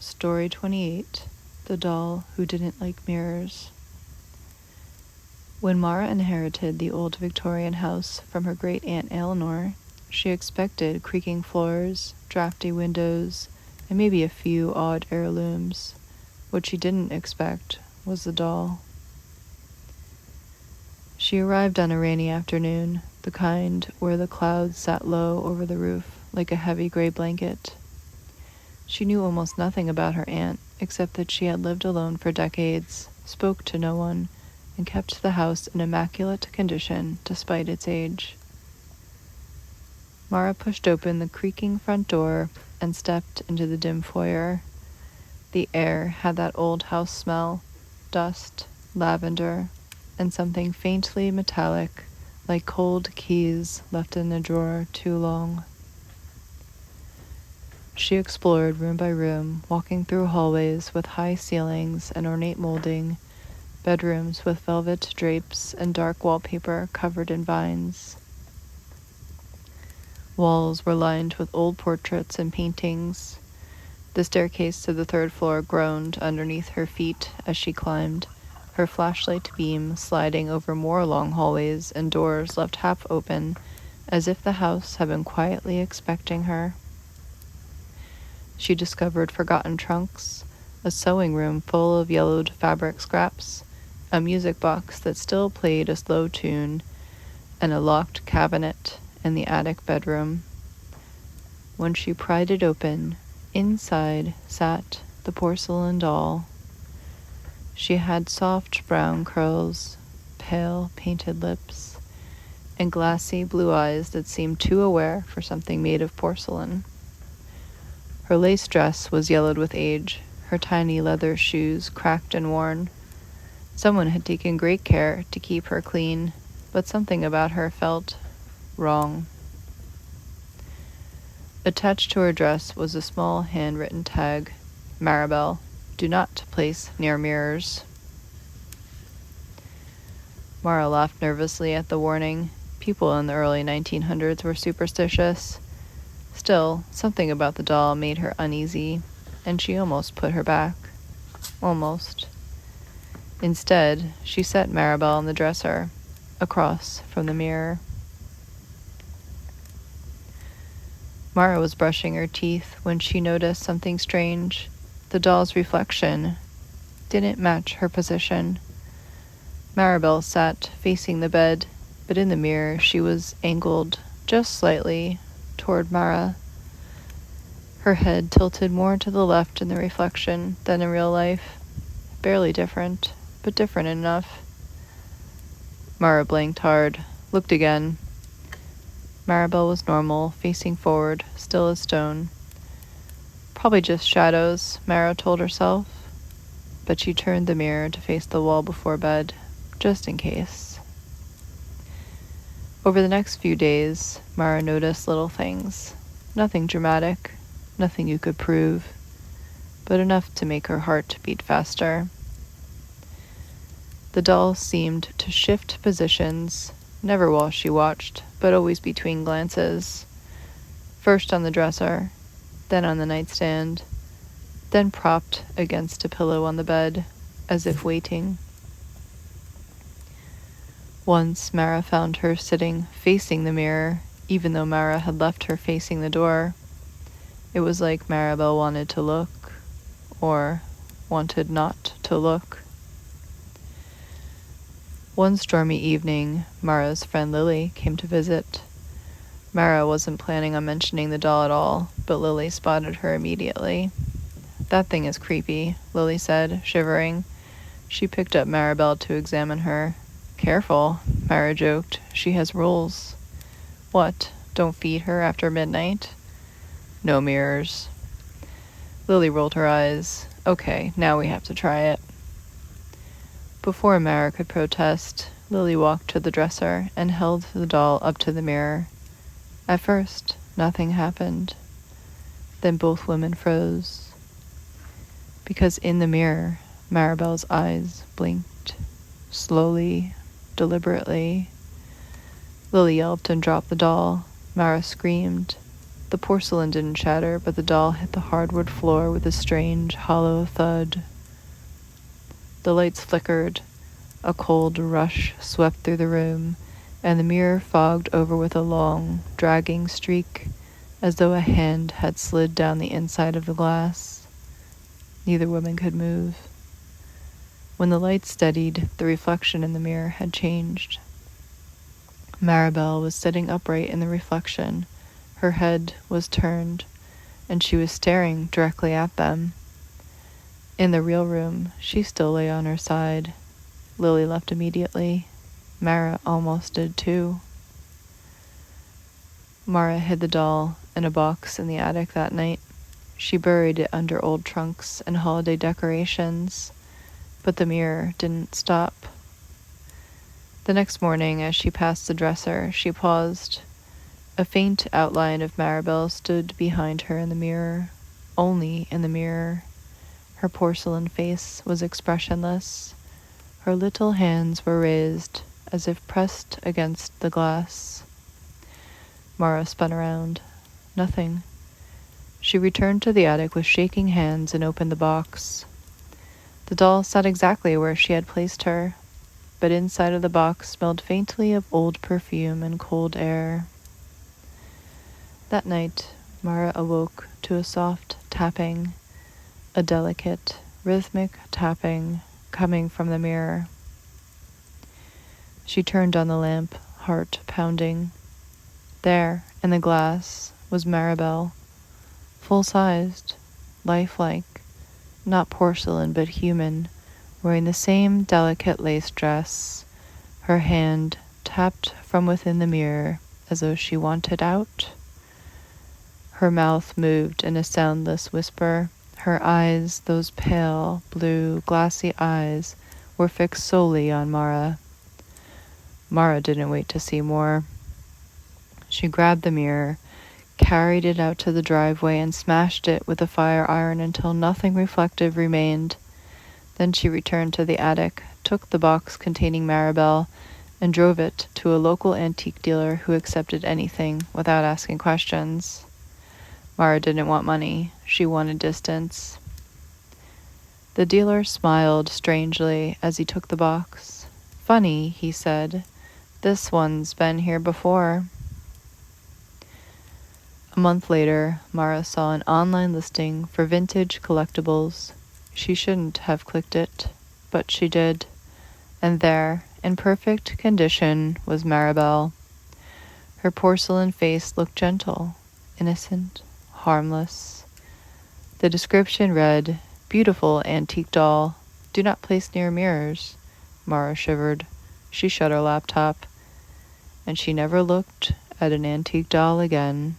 Story 28, The Doll Who Didn't Like Mirrors. When Mara inherited the old Victorian house from her great-aunt Eleanor, she expected creaking floors, drafty windows, and maybe a few odd heirlooms. What she didn't expect was the doll. She arrived on a rainy afternoon, the kind where the clouds sat low over the roof like a heavy gray blanket. She knew almost nothing about her aunt, except that she had lived alone for decades, spoke to no one, and kept the house in immaculate condition despite its age. Mara pushed open the creaking front door and stepped into the dim foyer. The air had that old house smell, dust, lavender, and something faintly metallic, like cold keys left in a drawer too long. She explored room by room, walking through hallways with high ceilings and ornate molding, bedrooms with velvet drapes and dark wallpaper covered in vines. Walls were lined with old portraits and paintings. The staircase to the third floor groaned underneath her feet as she climbed, her flashlight beam sliding over more long hallways and doors left half open, as if the house had been quietly expecting her. She discovered forgotten trunks, a sewing room full of yellowed fabric scraps, a music box that still played a slow tune, and a locked cabinet in the attic bedroom. When she pried it open, inside sat the porcelain doll. She had soft brown curls, pale painted lips, and glassy blue eyes that seemed too aware for something made of porcelain. Her lace dress was yellowed with age, her tiny leather shoes cracked and worn. Someone had taken great care to keep her clean, but something about her felt wrong. Attached to her dress was a small handwritten tag, Maribel, do not place near mirrors. Mara laughed nervously at the warning. People in the early 1900s were superstitious. Still, something about the doll made her uneasy, and she almost put her back. Almost. Instead, she set Maribel on the dresser, across from the mirror. Mara was brushing her teeth when she noticed something strange. The doll's reflection didn't match her position. Maribel sat facing the bed, but in the mirror she was angled just slightly toward Mara. Her head tilted more to the left in the reflection than in real life. Barely different, but different enough. Mara blinked hard, looked again. Maribel was normal, facing forward, still as stone. Probably just shadows, Mara told herself, but she turned the mirror to face the wall before bed, just in case. Over the next few days, Mara noticed little things. Nothing dramatic, nothing you could prove, but enough to make her heart beat faster. The doll seemed to shift positions, never while she watched, but always between glances. First on the dresser, then on the nightstand, then propped against a pillow on the bed, as if waiting. Once Mara found her sitting facing the mirror, even though Mara had left her facing the door. It was like Maribel wanted to look, or wanted not to look. One stormy evening, Mara's friend Lily came to visit. Mara wasn't planning on mentioning the doll at all, but Lily spotted her immediately. "That thing is creepy," Lily said, shivering. She picked up Maribel to examine her. "Careful," Mara joked. "She has rules." "What, don't feed her after midnight?" "No mirrors." Lily rolled her eyes. "Okay, now we have to try it." Before Mara could protest, Lily walked to the dresser and held the doll up to the mirror. At first, nothing happened. Then both women froze. Because in the mirror, Maribel's eyes blinked, slowly, deliberately. Lily yelped and dropped the doll. Mara screamed. The porcelain didn't shatter, but the doll hit the hardwood floor with a strange, hollow thud. The lights flickered. A cold rush swept through the room, and the mirror fogged over with a long, dragging streak, as though a hand had slid down the inside of the glass. Neither woman could move. When the light steadied, the reflection in the mirror had changed. Maribel was sitting upright in the reflection. Her head was turned, and she was staring directly at them. In the real room, she still lay on her side. Lily left immediately. Mara almost did too. Mara hid the doll in a box in the attic that night. She buried it under old trunks and holiday decorations, but the mirror didn't stop. The next morning, as she passed the dresser, she paused. A faint outline of Maribel stood behind her in the mirror, only in the mirror. Her porcelain face was expressionless. Her little hands were raised, as if pressed against the glass. Mara spun around. Nothing. She returned to the attic with shaking hands and opened the box. The doll sat exactly where she had placed her, but inside of the box smelled faintly of old perfume and cold air. That night, Mara awoke to a soft tapping, a delicate, rhythmic tapping coming from the mirror. She turned on the lamp, heart pounding. There, in the glass, was Maribel, full-sized, lifelike, not porcelain but human, wearing the same delicate lace dress. Her hand tapped from within the mirror as though she wanted out. Her mouth moved in a soundless whisper. Her eyes, those pale, blue, glassy eyes, were fixed solely on Mara. Mara didn't wait to see more. She grabbed the mirror, carried it out to the driveway, and smashed it with a fire iron until nothing reflective remained. Then she returned to the attic, took the box containing Maribel, and drove it to a local antique dealer who accepted anything without asking questions. Mara didn't want money. She wanted distance. The dealer smiled strangely as he took the box. "Funny," he said. "This one's been here before." A month later, Mara saw an online listing for vintage collectibles. She shouldn't have clicked it, but she did. And there, in perfect condition, was Maribel. Her porcelain face looked gentle, innocent, harmless. The description read, "Beautiful antique doll. Do not place near mirrors." Mara shivered. She shut her laptop, and she never looked at an antique doll again.